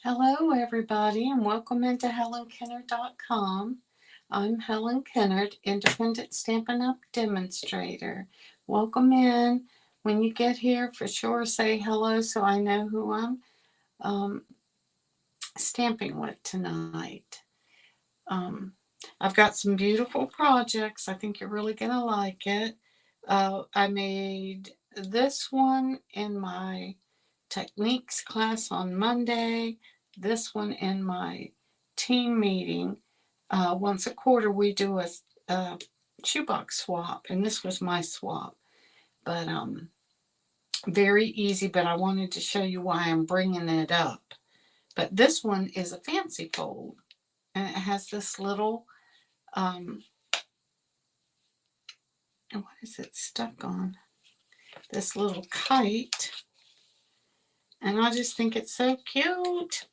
Hello, everybody, and welcome into HelenKennard.com. I'm Helen Kennard, Independent Stampin' Up! Demonstrator. Welcome in. When you get here, for sure say hello so I know who I'm stamping with tonight. I've got some beautiful projects. I think you're really going to like it. I made this one in my techniques class on Monday, this one in my team meeting. Once a quarter, we do a shoebox swap, and this was my swap. But very easy, but I wanted to show you why I'm bringing it up. But this one is a fancy fold, and it has this little, what is it stuck on? This little kite, and I just think it's so cute.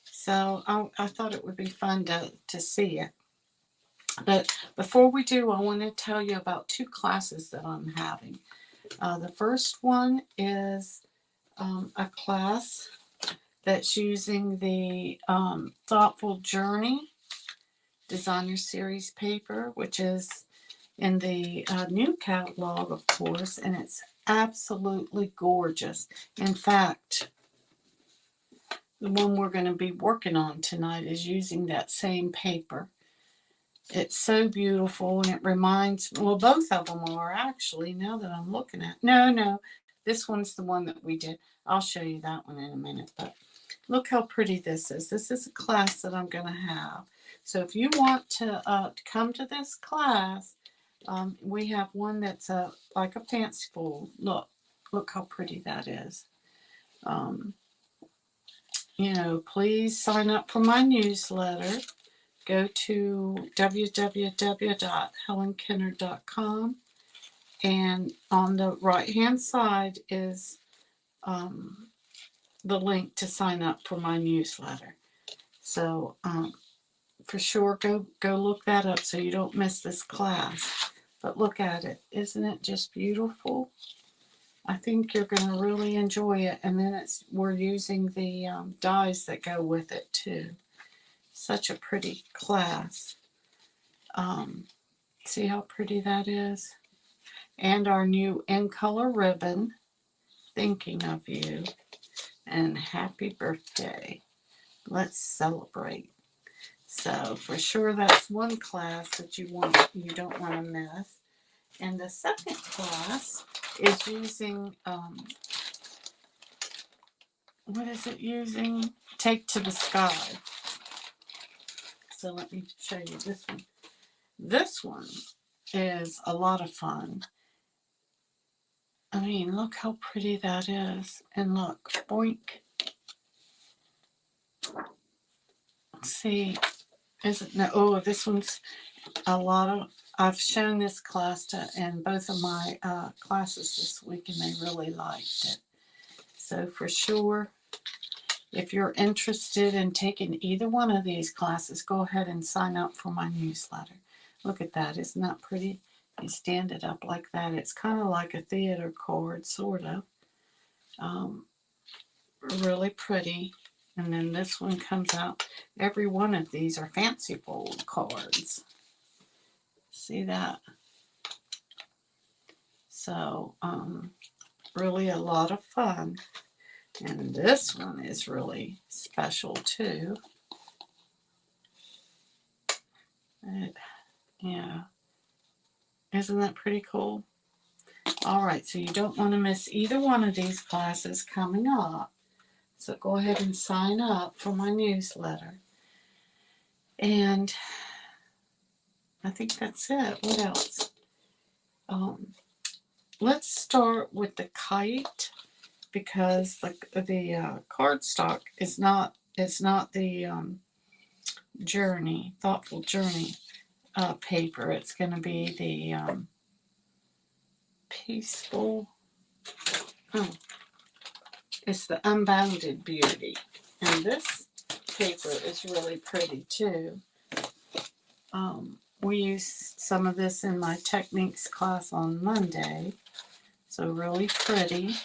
So I thought it would be fun to see it. But before we do, I want to tell you about two classes that I'm having. The first one is a class that's using the Thoughtful Journey Designer Series paper, which is in the new catalog, of course, and it's absolutely gorgeous. In fact, the one we're going to be working on tonight is using that same paper. It's so beautiful, and it reminds, well, both of them are actually, now that I'm looking at. No, this one's the one that we did. I'll show you that one in a minute, but look how pretty this is. This is a class that I'm going to have. So if you want to come to this class, we have one that's like a fanciful. Look how pretty that is. Please sign up for my newsletter. Go to www.helenkennard.com, and on the right hand side is the link to sign up for my newsletter. So for sure, go look that up so you don't miss this class. But look at it. Isn't it just beautiful? I think you're going to really enjoy it. And then we're using the dies that go with it too. Such a pretty class. See how pretty that is? And our new in color ribbon, thinking of you, and happy birthday. Let's celebrate. So for sure, that's one class that you don't want to miss. And the second class is using what is it using? Take to the Sky. So let me show you this one. This one is a lot of fun. I mean, look how pretty that is. And look, boink. See, isn't that, oh, this one's a lot of, I've shown this class in both of my classes this week, and they really liked it. So for sure, if you're interested in taking either one of these classes, go ahead and sign up for my newsletter. Look at that. Isn't that pretty? You stand it up like that. It's kind of like a theater card, sort of. Really pretty. And then this one comes out. Every one of these are fancy fold cards. See that? So, really a lot of fun. And this one is really special too. Yeah. Isn't that pretty cool? All right, so you don't want to miss either one of these classes coming up. So go ahead and sign up for my newsletter. And I think that's it. What else? Let's start with the kite, because the cardstock is not the journey, thoughtful journey paper. It's going to be the peaceful. Oh, it's the Unbounded Beauty, and this paper is really pretty too. We used some of this in my techniques class on Monday, so really pretty.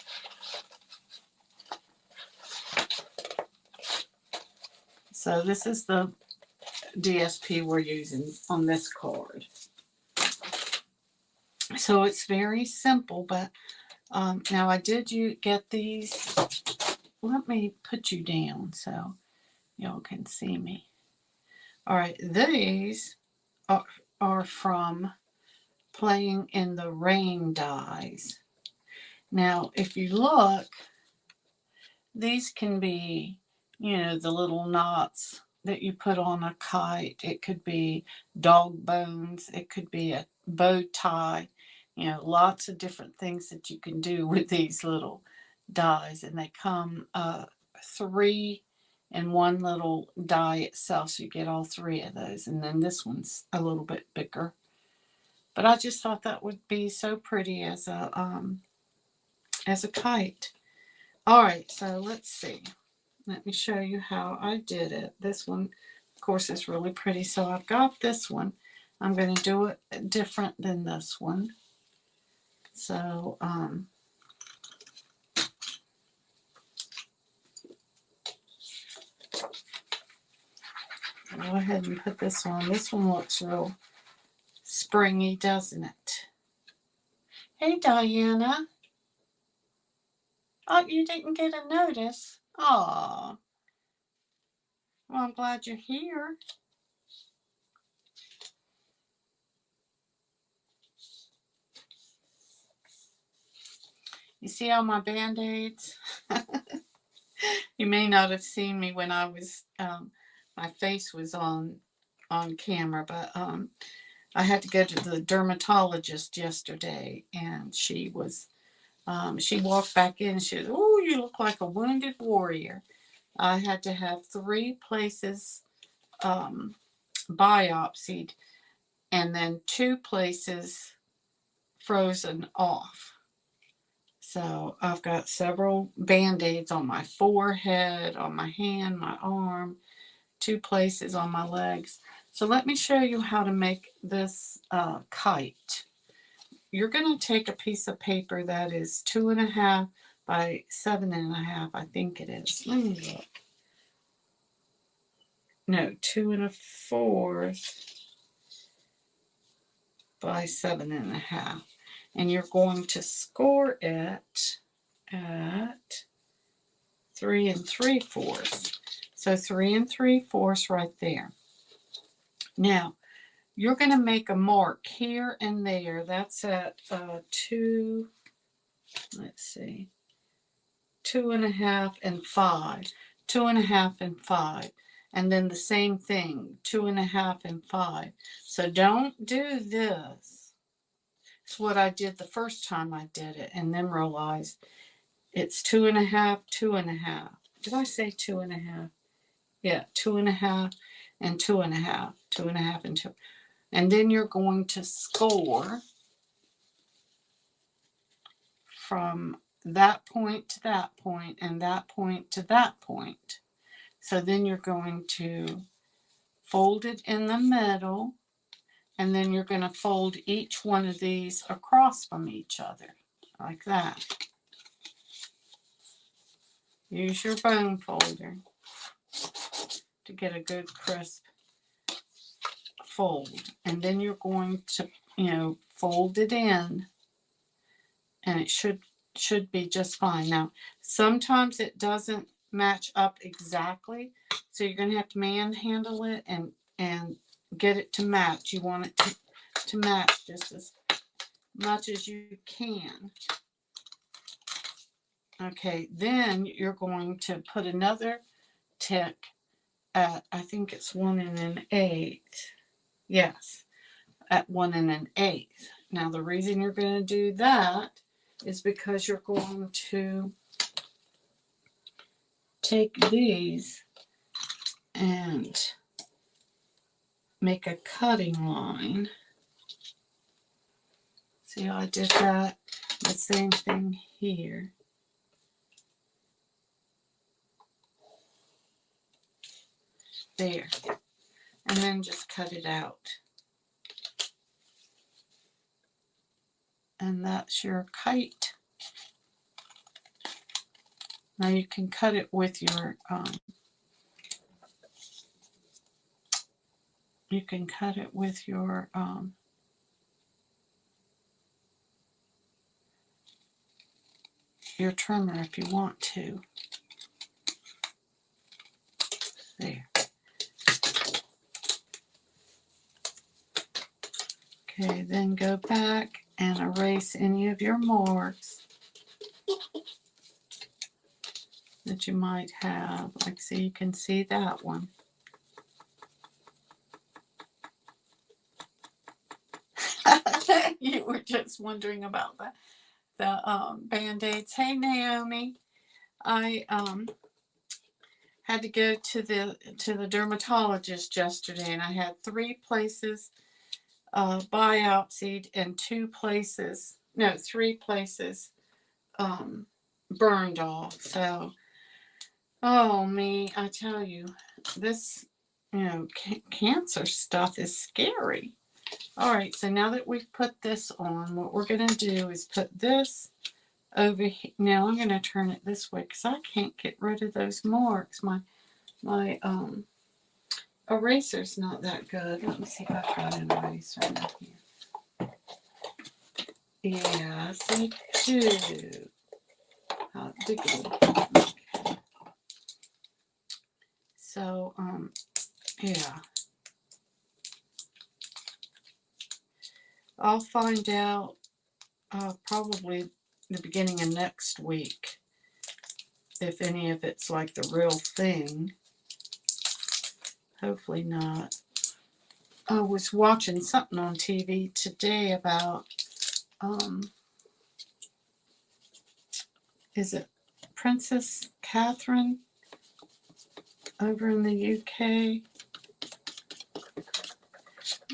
So this is the DSP we're using on this card. So it's very simple, but now I did get these. Let me put you down so y'all can see me. All right, these are from Playing in the Rain dies. Now, if you look, these can be, the little knots that you put on a kite. It could be dog bones. It could be a bow tie. Lots of different things that you can do with these little dies. And they come 3 in one little die itself. So you get all 3 of those. And then this one's a little bit bigger. But I just thought that would be so pretty as a kite. All right, so let's see. Let me show you how I did it. This one, of course, is really pretty. So I've got this one. I'm going to do it different than this one. So, go ahead and put this on. This one looks real springy, doesn't it? Hey, Diana. Oh, you didn't get a notice. Aw. Well, I'm glad you're here. You see all my Band-Aids? You may not have seen me when I was, my face was on camera, but I had to go to the dermatologist yesterday, and she walked back in and she said, "Oh, you look like a wounded warrior." I had to have 3 places biopsied and then 2 places frozen off. So I've got several Band-Aids on my forehead, on my hand, my arm, 2 places on my legs. So let me show you how to make this kite. You're going to take a piece of paper that is 2.5 by 7.5, I think it is. Let me look. No, 2.25 by 7.5. And you're going to score it at 3 3/4. So 3 3/4 right there. Now, you're going to make a mark here and there. That's at 2, let's see, 2.5 and 5. 2.5 and 5. And then the same thing, 2.5 and 5. So don't do this. It's what I did the first time I did it, and then realized it's 2.5, 2.5. Did I say 2.5? Yeah, 2.5 and 2.5, 2.5 and 2. And then you're going to score from that point to that point and that point to that point. So then you're going to fold it in the middle, and then you're going to fold each one of these across from each other, like that. Use your bone folder to get a good crisp fold. And then you're going to, fold it in, and it should be just fine. Now, sometimes it doesn't match up exactly, so you're going to have to manhandle it and get it to match. You want it to match just as much as you can. Okay, then you're going to put another tick at, I think it's 1 1/8. Yes, at 1 1/8. Now, the reason you're going to do that is because you're going to take these and make a cutting line. See how I did that? The same thing here. There. And then just cut it out. And that's your kite. Now you can cut it with your you can cut it with your trimmer if you want to. There. Okay, then go back and erase any of your marks that you might have. Like, so you can see that one. You were just wondering about the Band-Aids. Hey, Naomi. I had to go to the dermatologist yesterday, and I had 3 places biopsied and 3 places burned off. So, oh me, I tell you, this cancer stuff is scary. All right, so now that we've put this on, what we're going to do is put this over here. Now I'm going to turn it this way because I can't get rid of those marks. My eraser's not that good. Let me see if I've got an eraser in here. Yes, I do. Okay. So, yeah. I'll find out probably the beginning of next week if any of it's like the real thing. Hopefully not. I was watching something on TV today about, is it Princess Catherine over in the UK?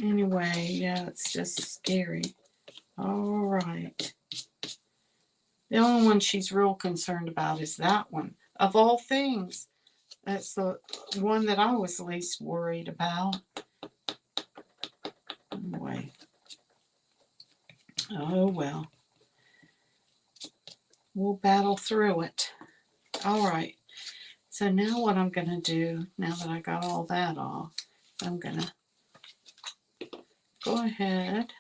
Anyway, yeah, it's just scary. All right. The only one she's real concerned about is that one. Of all things, that's the one that I was least worried about. Anyway. Oh, well. We'll battle through it. All right. So now what I'm going to do, now that I got all that off, I'm going to go ahead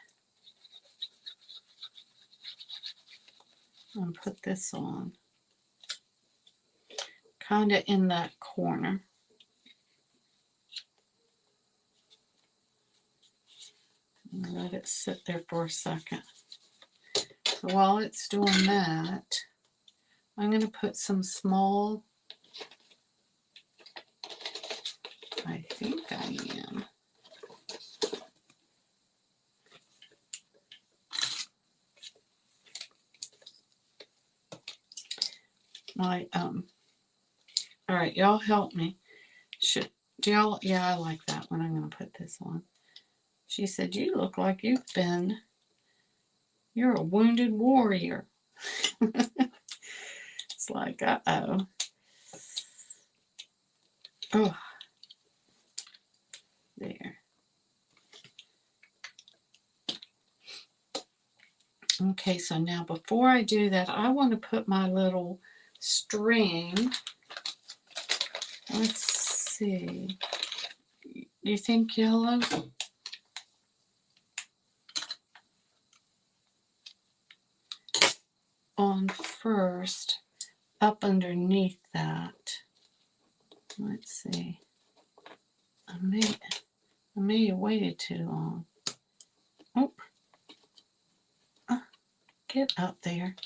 and put this on. Kind of in that corner. And let it sit there for a second. So while it's doing that, I'm going to put some small, I think I am. All right, y'all help me. Do y'all, yeah, I like that one. I'm going to put this on. She said, you look like you're a wounded warrior. It's like, uh-oh. Oh, there. Okay, so now before I do that, I want to put my little string. Let's see. Do you think yellow? On first, up underneath that. Let's see. I may have waited too long. Oh, get up there.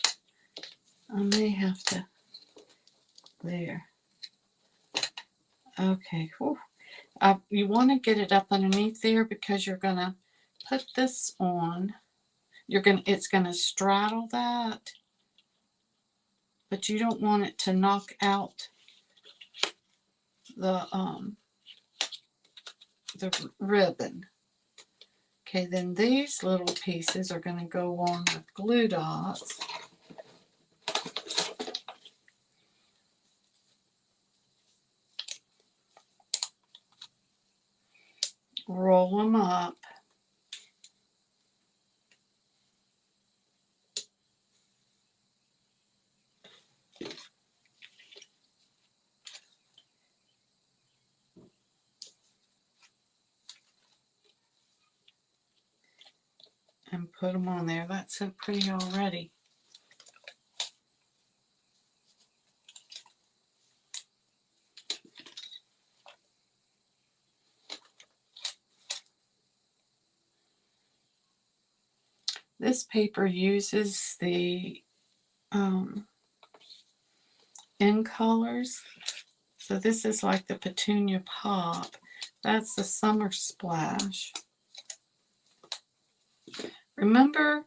I may have to. There. Okay. Whew. You want to get it up underneath there because you're gonna put this on. It's gonna straddle that, but you don't want it to knock out the ribbon. Okay, then these little pieces are going to go on with glue dots. Roll them up. put them on there. That's so pretty already. This paper uses the in colors. So this is like the Petunia Pop. That's the Summer Splash. Remember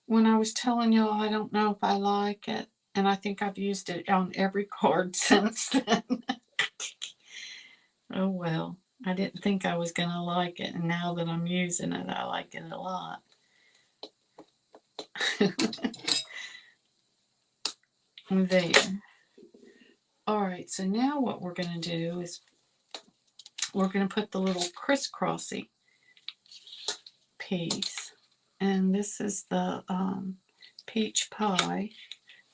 when I was telling y'all I don't know if I like it? And I think I've used it on every card since then. Oh well. I didn't think I was going to like it. And now that I'm using it, I like it a lot. There. Alright, so now what we're going to do is we're going to put the little crisscrossy piece. And this is the peach pie.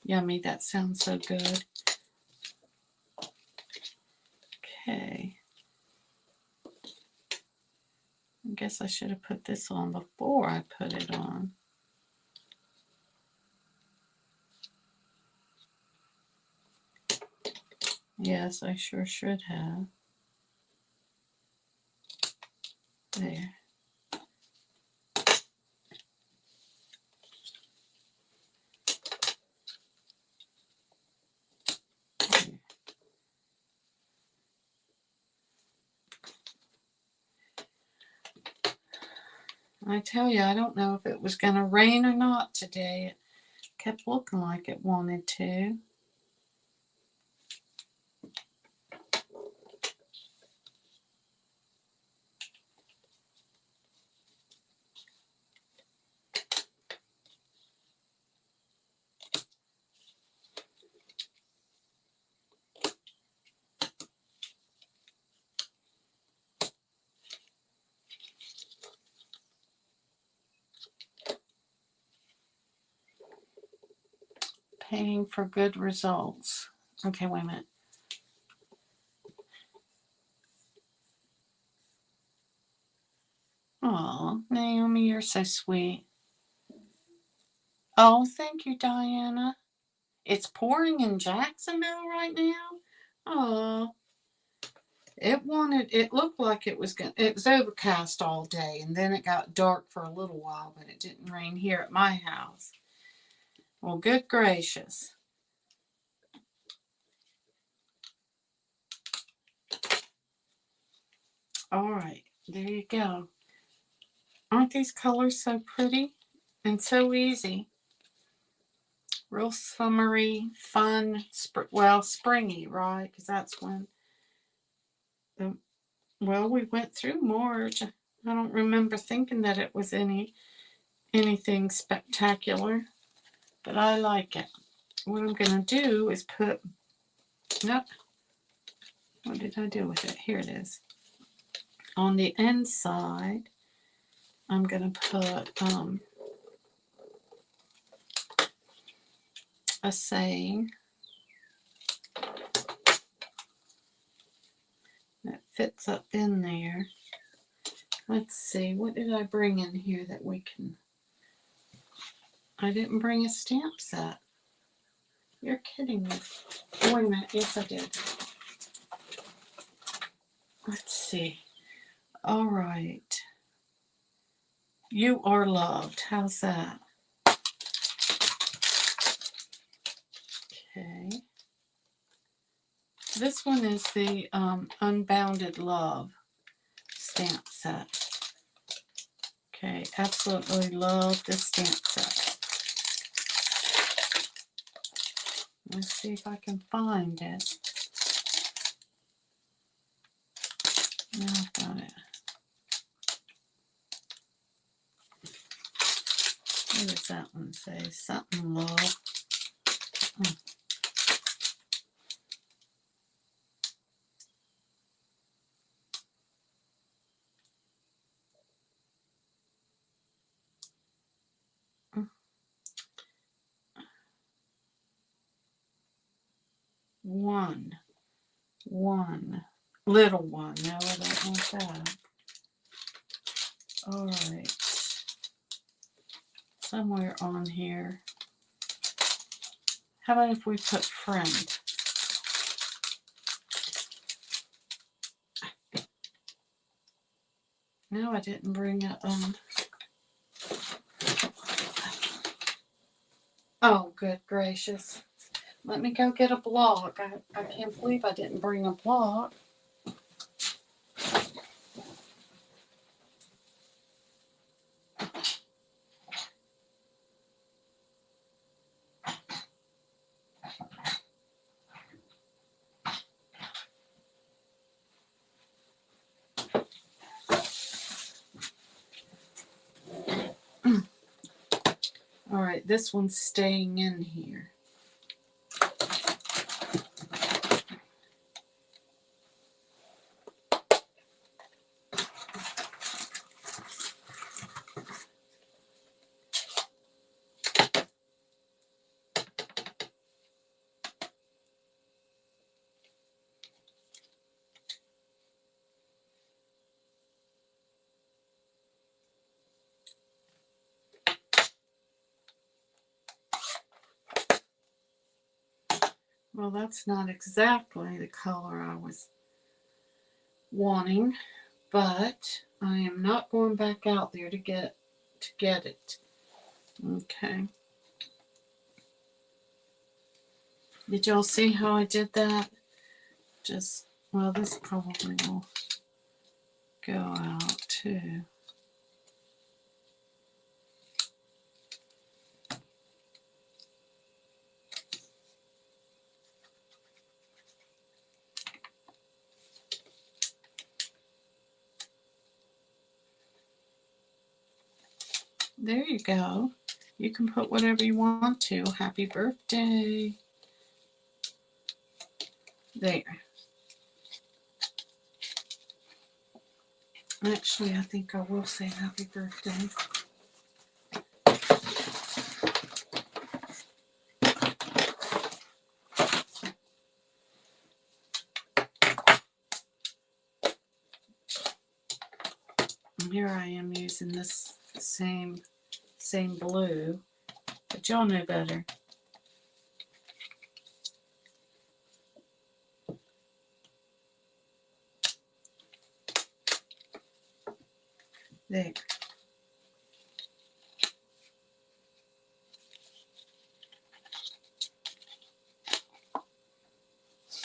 Yummy, that sounds so good. Okay. I guess I should have put this on before I put it on. Yes, I sure should have. There. I tell you, I don't know if it was going to rain or not today. It kept looking like it wanted to. Paying for good results. Okay, wait a minute. Oh, Naomi, you're so sweet. Oh, thank you, Diana. It's pouring in Jacksonville right now. Oh, it looked like it was overcast all day, and then it got dark for a little while, but it didn't rain here at my house. Well, good gracious. All right, there you go. Aren't these colors so pretty and so easy? Real summery, fun, well, springy, right? Because that's when well, we went through March. I don't remember thinking that it was anything spectacular, but I like it. What I'm going to do is put, nope, what did I do with it? Here it is. On the inside, I'm going to put a saying that fits up in there. Let's see, what did I bring in here that we can... I didn't bring a stamp set. You're kidding me. Oh, wait a minute. Yes, I did. Let's see. All right. You are loved. How's that? Okay. This one is the Unbounded Love stamp set. Okay, absolutely love this stamp set. Let's see if I can find it. No, I've got it. What does that one say? Something love. Oh. One. Little one. No, I don't want that. All right. somewhere on here. How about if we put friend? No, I didn't bring it on. Oh, good gracious. Let me go get a block. I can't believe I didn't bring a block. All right, this one's staying in here. Well, that's not exactly the color I was wanting, but I am not going back out there to get it. Okay. Did y'all see how I did that? Just, well, this probably will go out too. There you go. You can put whatever you want to. Happy birthday. There. Actually, I think I will say happy birthday. And here I am using this same blue, but y'all know better. There.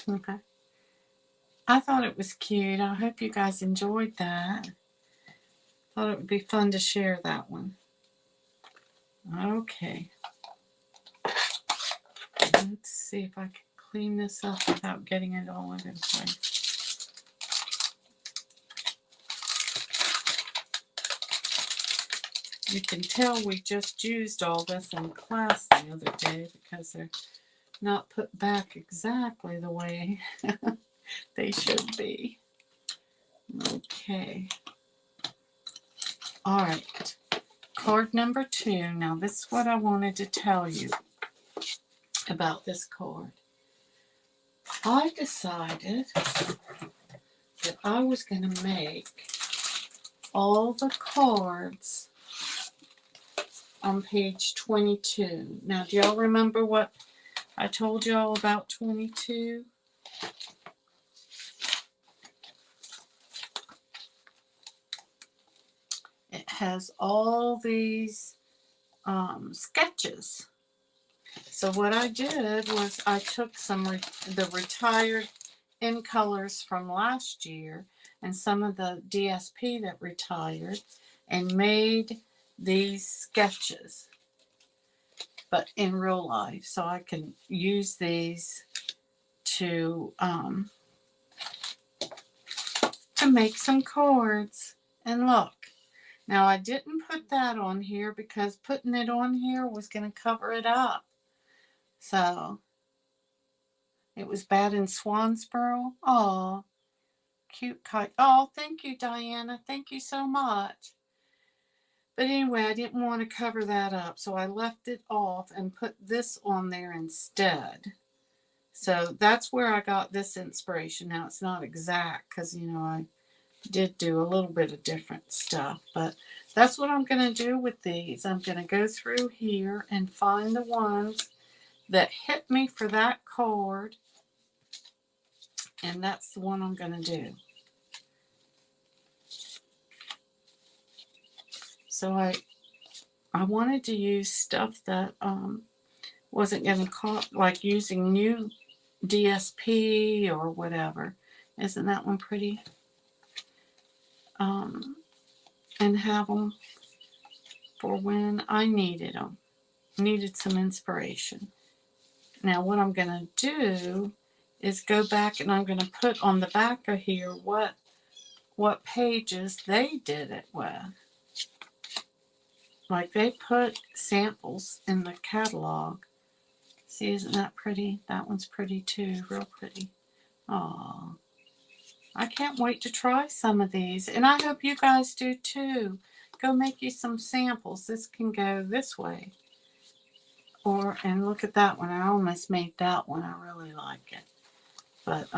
Okay. I thought it was cute. I hope you guys enjoyed that. Thought it would be fun to share that one. Okay. Let's see if I can clean this up without getting it all over the place. You can tell we just used all this in class the other day because they're not put back exactly the way they should be. Okay. All right. Card number 2. Now, this is what I wanted to tell you about this card. I decided that I was going to make all the cards on page 22. Now, do y'all remember what I told y'all about 22? It has all these sketches. So what I did was I took the retired in colors from last year and some of the DSP that retired and made these sketches, but in real life, so I can use these to make some cards. And look, now I didn't put that on here because putting it on here was going to cover it up. So it was bad in Swansboro. Oh, cute kite. Oh, thank you, Diana. Thank you so much. But anyway, I didn't want to cover that up, so I left it off and put this on there instead. So that's where I got this inspiration. Now, it's not exact because, you know, I did do a little bit of different stuff, but that's what I'm going to do with these. I'm going to go through here and find the ones that hit me for that card, and that's the one I'm going to do. So I wanted to use stuff that wasn't going to cost, like using new DSP or whatever. Isn't that one pretty? And have them for when I needed them. Needed some inspiration. Now what I'm going to do is go back and I'm going to put on the back of here what pages they did it with. Like they put samples in the catalog. See, isn't that pretty? That one's pretty too, real pretty. Aw. I can't wait to try some of these, and I hope you guys do too. Go make you some samples. This can go this way. And look at that one. I almost made that one. I really like it. But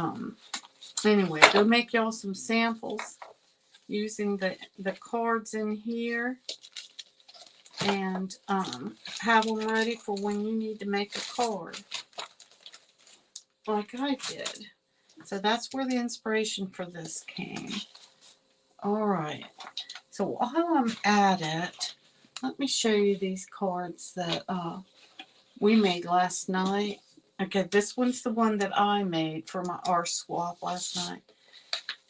anyway, go make y'all some samples using the cards in here, and have them ready for when you need to make a card like I did. So that's where the inspiration for this came. All right. So while I'm at it, let me show you these cards that we made last night. Okay, this one's the one that I made for my art swap last night.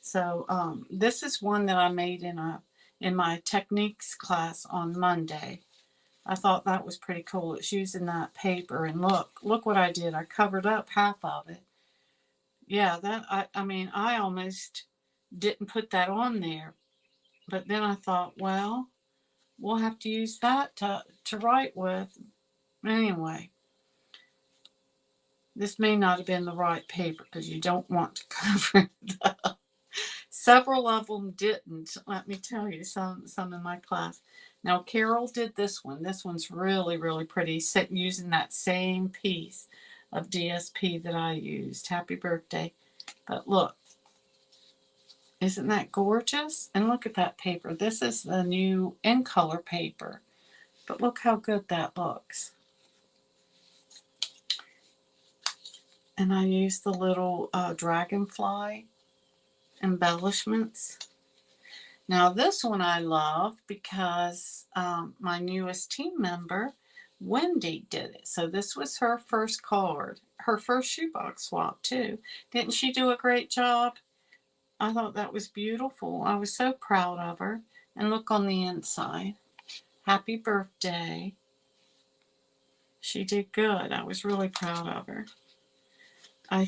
So this is one that I made in my techniques class on Monday. I thought that was pretty cool. It's using that paper, and look what I did. I covered up half of it. Yeah, that I mean, I almost didn't put that on there, but then I thought, well, we'll have to use that to write with. Anyway, this may not have been the right paper because you don't want to cover it up. Several of them didn't. Let me tell you, some in my class. Now, Carol did this one. This one's really, really pretty, using that same piece of DSP that I used. Happy birthday. But look, isn't that gorgeous? And look at that paper. This is the new in color paper. But look how good that looks. And I used the little dragonfly embellishments. Now this one I love because my newest team member, Wendy, did it. So this was her first card, her first shoebox swap too. Didn't she do a great job? I thought that was beautiful. I was so proud of her. And look on the inside. Happy birthday. She did good. I was really proud of her. I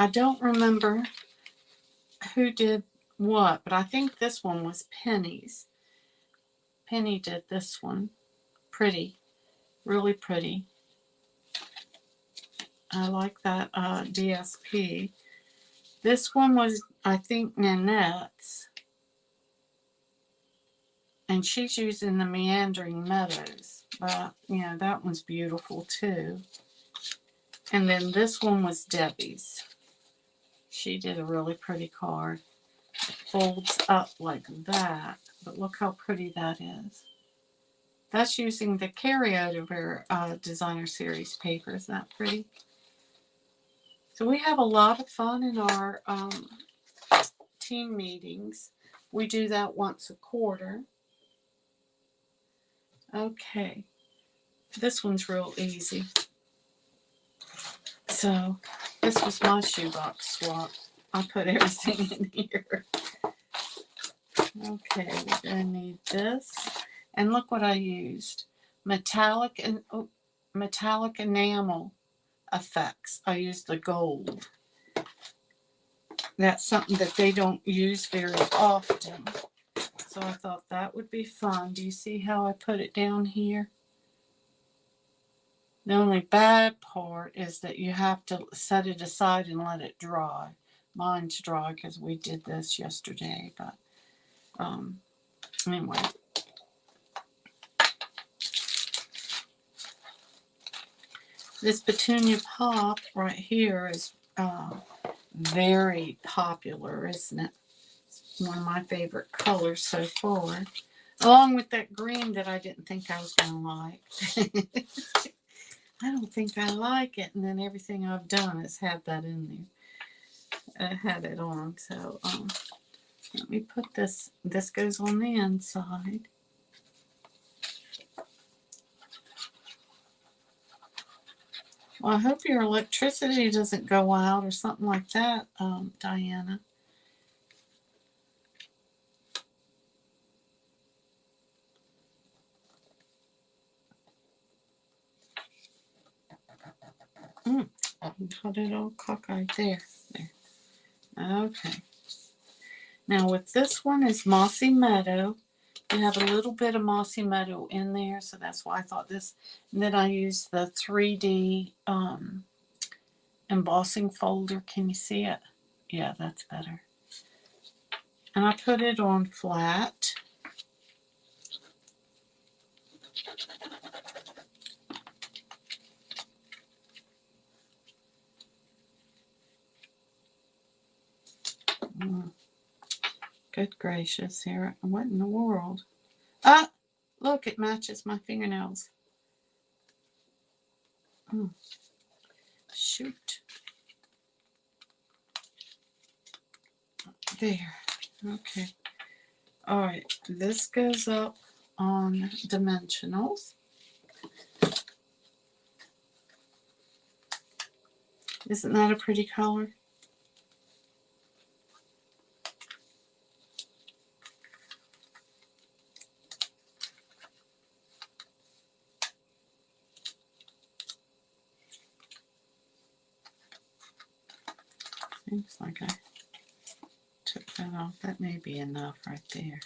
don't remember who did what, but I think this one was Penny's. Penny did this one. Pretty. Really pretty. I like that DSP. This one was, I think, Nanette's. And she's using the Meandering Meadows. But, you know, that one's beautiful too. And then this one was Debbie's. She did a really pretty card. It folds up like that. But look how pretty that is. That's using the carryover designer series paper. Isn't that pretty? So we have a lot of fun in our team meetings. We do that once a quarter. Okay. This one's real easy. So this was my shoebox swap. I put everything in here. Okay, we're going to need this. And look what I used. Metallic enamel effects. I used the gold. That's something that they don't use very often. So I thought that would be fun. Do you see how I put it down here? The only bad part is that you have to set it aside and let it dry. Mine's dry because we did this yesterday. But anyway. This Petunia Pop right here is very popular, isn't it? One of my favorite colors so far. Along with that green that I didn't think I was going to like. I don't think I like it. And then everything I've done has had that in there. I had it on. So let me put this. This goes on the inside. Well, I hope your electricity doesn't go out or something like that, Diana. Put it all cockeyed there. There. Okay. Now with this one is Mossy Meadow. You have a little bit of Mossy Meadow in there, so that's why I thought this. And then I used the 3D embossing folder. Can you see it? Yeah, that's better. And I put it on flat. Good gracious, here. What in the world? Ah, look, it matches my fingernails. Shoot. There. Okay. All right. This goes up on dimensionals. Isn't that a pretty color? Seems like I took that off. That may be enough right there.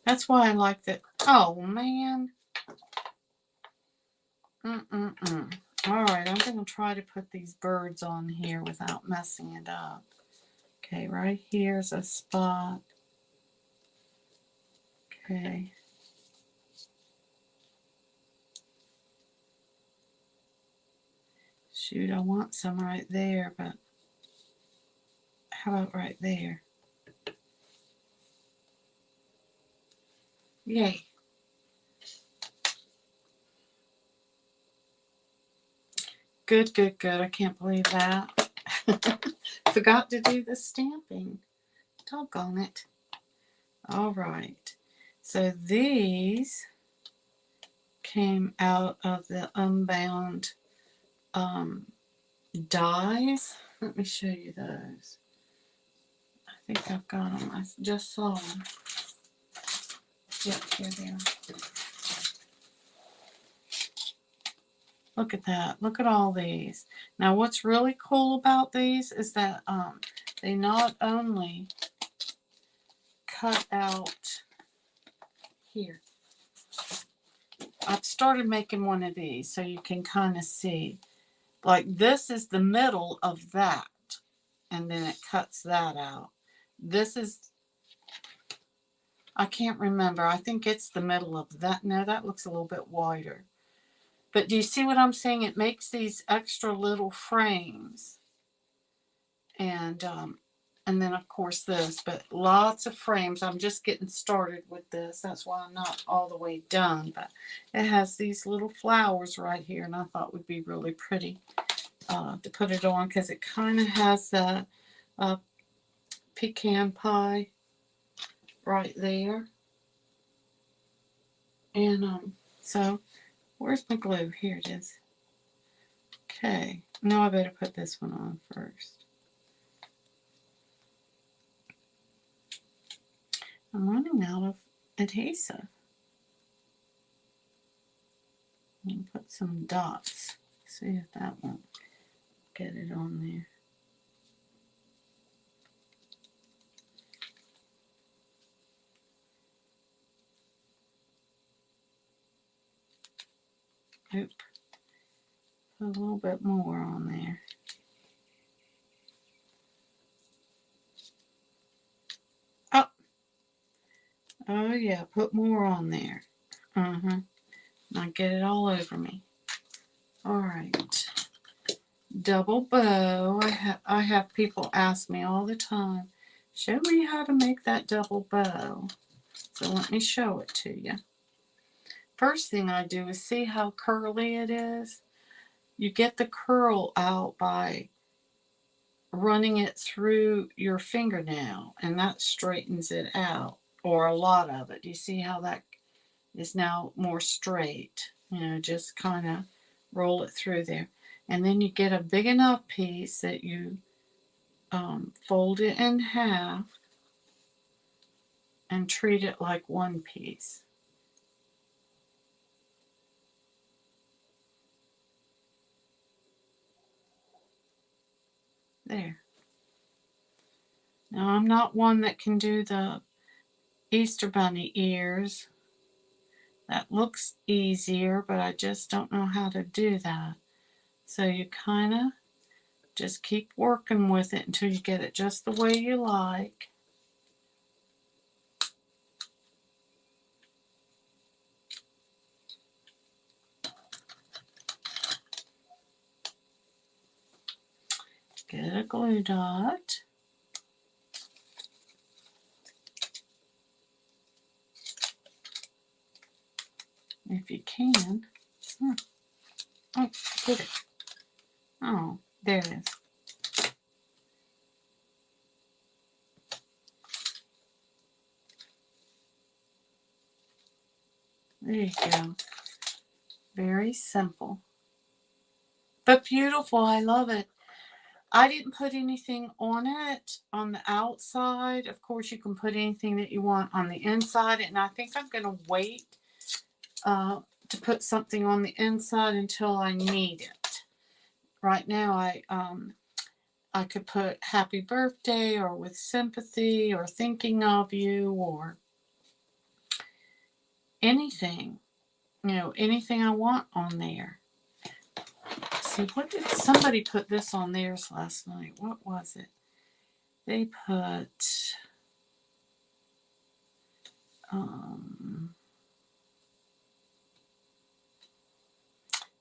That's why I like that. Oh, man. All right, I'm going to try to put these birds on here without messing it up. Okay, right here's a spot. Okay. Shoot, I want some right there, but how about right there? Yay. Good, good, good. I can't believe that. Forgot to do the stamping. Doggone it. All right. So these came out of the Unbound dies. Let me show you those. I think I've got them. I just saw them. Yep, here they are. Look at that. Look at all these. Now what's really cool about these is that they not only cut out here. I've started making one of these so you can kind of see. Like this is the middle of that. And then it cuts that out. This is, I can't remember. I think it's the middle of that. No, that looks a little bit wider. But do you see what I'm saying? It makes these extra little frames. And then of course this, but lots of frames. I'm just getting started with this. That's why I'm not all the way done. But it has these little flowers right here, and I thought would be really pretty to put it on because it kind of has that pecan pie right there. And so where's my glue? Here it is. Okay, now I better put this one on first. I'm running out of adhesive. I'm going to put some dots. See if that won't get it on there. Oop. Put a little bit more on there. Oh, Oh yeah, put more on there. Now get it all over me. All right. Double bow. I have people ask me all the time, show me how to make that double bow. So let me show it to you. First thing I do is see how curly it is. You get the curl out by running it through your fingernail, and that straightens it out, or a lot of it. You see how that is now more straight? You know, just kind of roll it through there. And then you get a big enough piece that you fold it in half and treat it like one piece. There. Now I'm not one that can do the Easter Bunny ears. That looks easier, but I just don't know how to do that. So you kind of just keep working with it until you get it just the way you like. Get a glue dot. If you can. Oh, get it. Oh, there it is. There you go. Very simple. But beautiful. I love it. I didn't put anything on it on the outside. Of course, you can put anything that you want on the inside. And I think I'm going to wait to put something on the inside until I need it. Right now, I could put happy birthday or with sympathy or thinking of you or anything, you know, anything I want on there. See, what did somebody put this on theirs last night? What was it? They put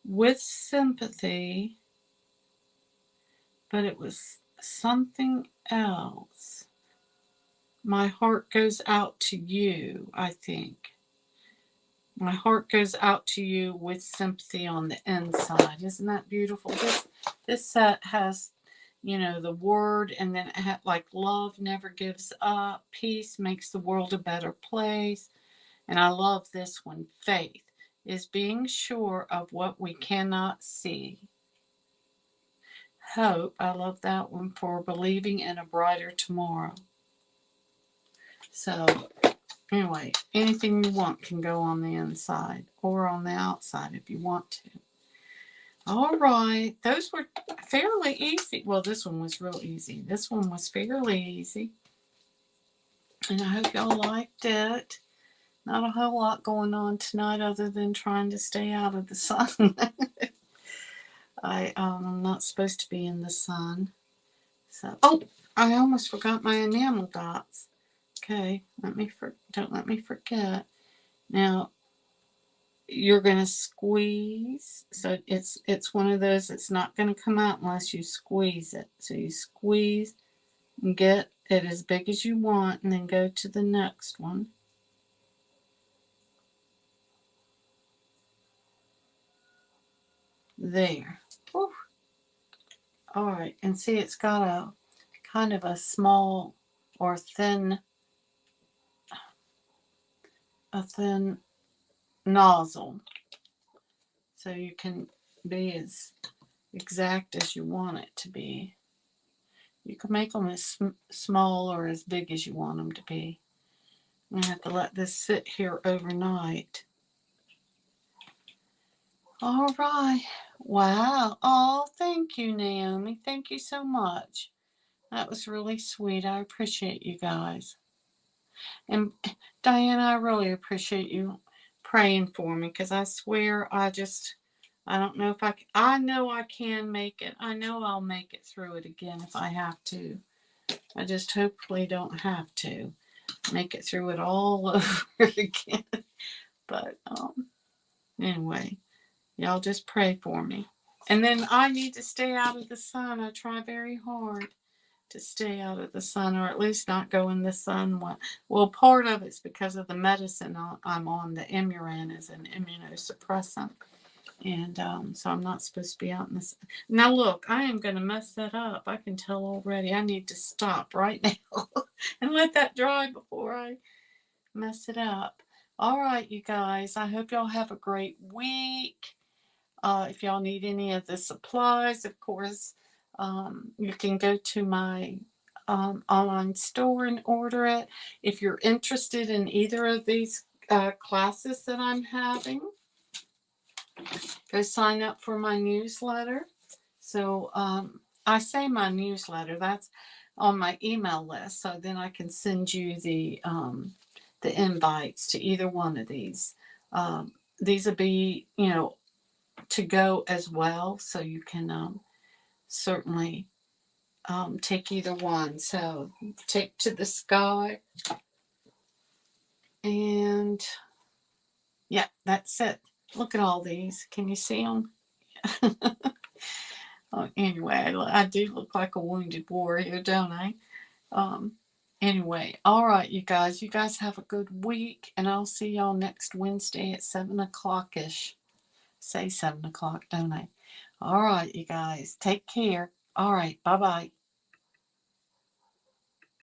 with sympathy, but it was something else. My heart goes out to you, I think. My heart goes out to you with sympathy on the inside. Isn't that beautiful? This set has, you know, the word, and then it had like love never gives up, peace makes the world a better place. And I love this one. Faith is being sure of what we cannot see. Hope, I love that one, for believing in a brighter tomorrow. So anyway, anything you want can go on the inside or on the outside if you want to. All right, those were fairly easy. Well, this one was real easy. This one was fairly easy. And I hope y'all liked it. Not a whole lot going on tonight other than trying to stay out of the sun. I'm not supposed to be in the sun. So, oh, I almost forgot my enamel dots. Okay, don't let me forget. Now, you're going to squeeze. So it's one of those that's not going to come out unless you squeeze it. So you squeeze and get it as big as you want, and then go to the next one. There. Whew. All right, and see, it's got a kind of a small or thin nozzle, so you can be as exact as you want it to be. You can make them as small or as big as you want them to be. I'm going to have to let this sit here overnight. All right. Wow. Oh, thank you, Naomi. Thank you so much. That was really sweet. I appreciate you guys. And Diana, I really appreciate you praying for me, because I swear I don't know if I know I can make it. I know I'll make it through it again if I have to. I just hopefully don't have to. make it through it all over again. But anyway, y'all just pray for me. And then I need to stay out of the sun. I try very hard to stay out of the sun, or at least not go in the sun. Well, part of it's because of the medicine I'm on. The Imuran is an immunosuppressant. And so I'm not supposed to be out in the sun. Now, look, I am going to mess that up. I can tell already. I need to stop right now and let that dry before I mess it up. All right, you guys. I hope y'all have a great week. If y'all need any of the supplies, of course, you can go to my online store and order it. If you're interested in either of these classes that I'm having, go sign up for my newsletter. So I say my newsletter, that's on my email list. So then I can send you the invites to either one of these. These will be, to go as well. So you can certainly take either one. So take to the sky. And yeah, that's it. Look at all these. Can you see them? Anyway, I do look like a wounded warrior, don't I? Anyway, all right, you guys. You guys have a good week, and I'll see y'all next Wednesday at 7 o'clock ish. Say 7 o'clock, don't I? All right, you guys. Take care. All right. Bye bye.